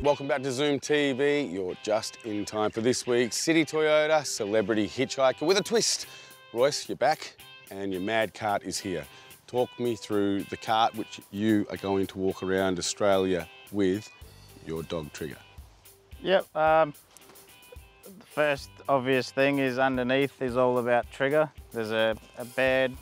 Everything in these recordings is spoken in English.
Welcome back to ZoomTV. You're just in time for this week's City Toyota Celebrity Hitchhiker with a twist. Royce, you're back and your mad cart is here. Talk me through the cart which you are going to walk around Australia with your dog Trigger. Yep. The first obvious thing is underneath is all about Trigger. There's a bed.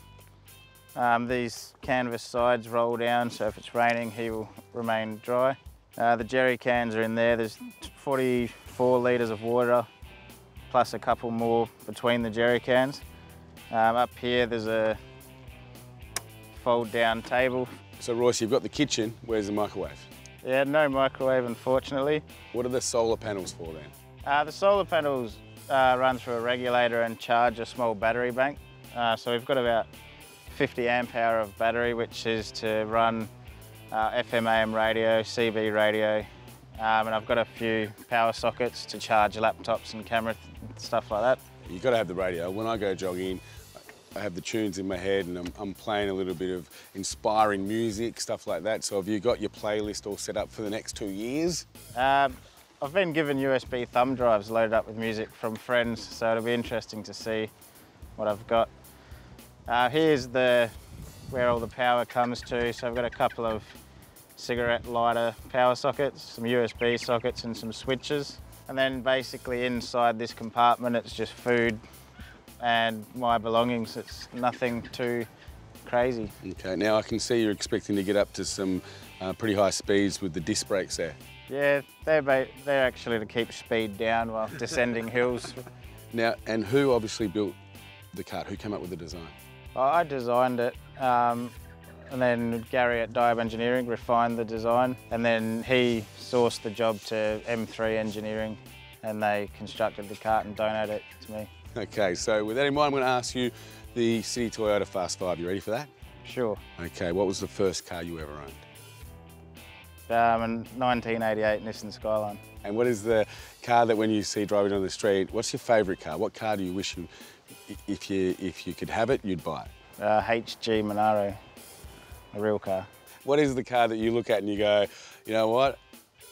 These canvas sides roll down, so if it's raining, he will remain dry. The jerry cans are in there. There's 44 litres of water, plus a couple more between the jerry cans. Up here, there's a fold-down table. So, Royce, you've got the kitchen. Where's the microwave? Yeah, no microwave, unfortunately. What are the solar panels for then? The solar panels run through a regulator and charge a small battery bank. So we've got about 50 amp hour of battery, which is to run FM, AM radio, CB radio, and I've got a few power sockets to charge laptops and camera stuff like that. You've got to have the radio. When I go jogging, I have the tunes in my head and I'm playing a little bit of inspiring music, stuff like that. So have you got your playlist all set up for the next 2 years? I've been given USB thumb drives loaded up with music from friends, so it'll be interesting to see what I've got. Here's where all the power comes to. So I've got a couple of cigarette lighter power sockets, some USB sockets and some switches. And then basically inside this compartment, it's just food and my belongings. It's nothing too crazy. Okay, now I can see you're expecting to get up to some pretty high speeds with the disc brakes there. Yeah, they're actually to keep speed down while descending hills. Now, and who obviously built the cart? Who came up with the design? I designed it, and then Gary at Diab Engineering refined the design, and then he sourced the job to M3 Engineering, and they constructed the cart and donated it to me. Okay, so with that in mind, I'm going to ask you the City Toyota Fast 5. You ready for that? Sure. Okay, what was the first car you ever owned? A 1988 Nissan Skyline. And what is the car that when you see driving on the street, what's your favourite car? What car do you wish you, if you could have it, you'd buy it? HG Monaro, a real car. What is the car that you look at and you go, you know what,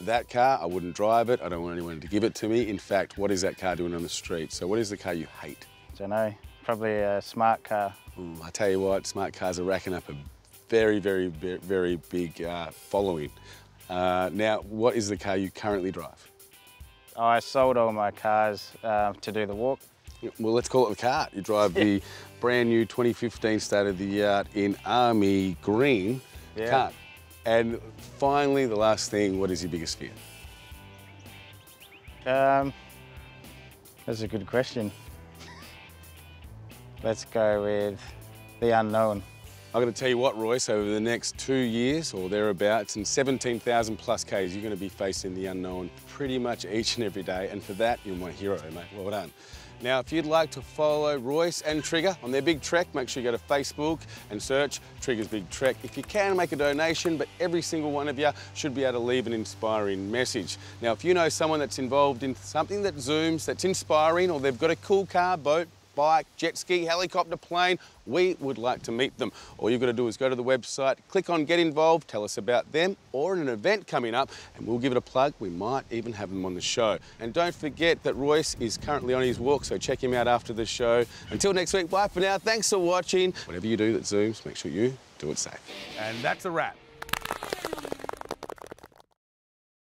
that car, I wouldn't drive it, I don't want anyone to give it to me. In fact, what is that car doing on the street? So what is the car you hate? I don't know, probably a smart car. I tell you what, smart cars are racking up a very, very, very big following. Now, what is the car you currently drive? I sold all my cars to do the walk. Well, let's call it the cart. You drive the brand new 2015 state-of-the-art in army green cart. And finally, the last thing, what is your biggest fear? That's a good question. Let's go with the unknown. I'm going to tell you what, Royce, over the next 2 years or thereabouts and 17,000 plus Ks, you're going to be facing the unknown pretty much each and every day. And for that, you're my hero, mate. Well done. Now, if you'd like to follow Royce and Trigger on their big trek, make sure you go to Facebook and search Trigger's Big Trek. If you can, make a donation, but every single one of you should be able to leave an inspiring message. Now, if you know someone that's involved in something that zooms, that's inspiring, or they've got a cool car, boat, bike, jet ski, helicopter, plane, we would like to meet them. All you've got to do is go to the website, click on Get Involved, tell us about them or an event coming up, and we'll give it a plug. We might even have them on the show. And don't forget that Royce is currently on his walk, so check him out after the show. Until next week, bye for now. Thanks for watching. Whatever you do that zooms, make sure you do it safe. And that's a wrap.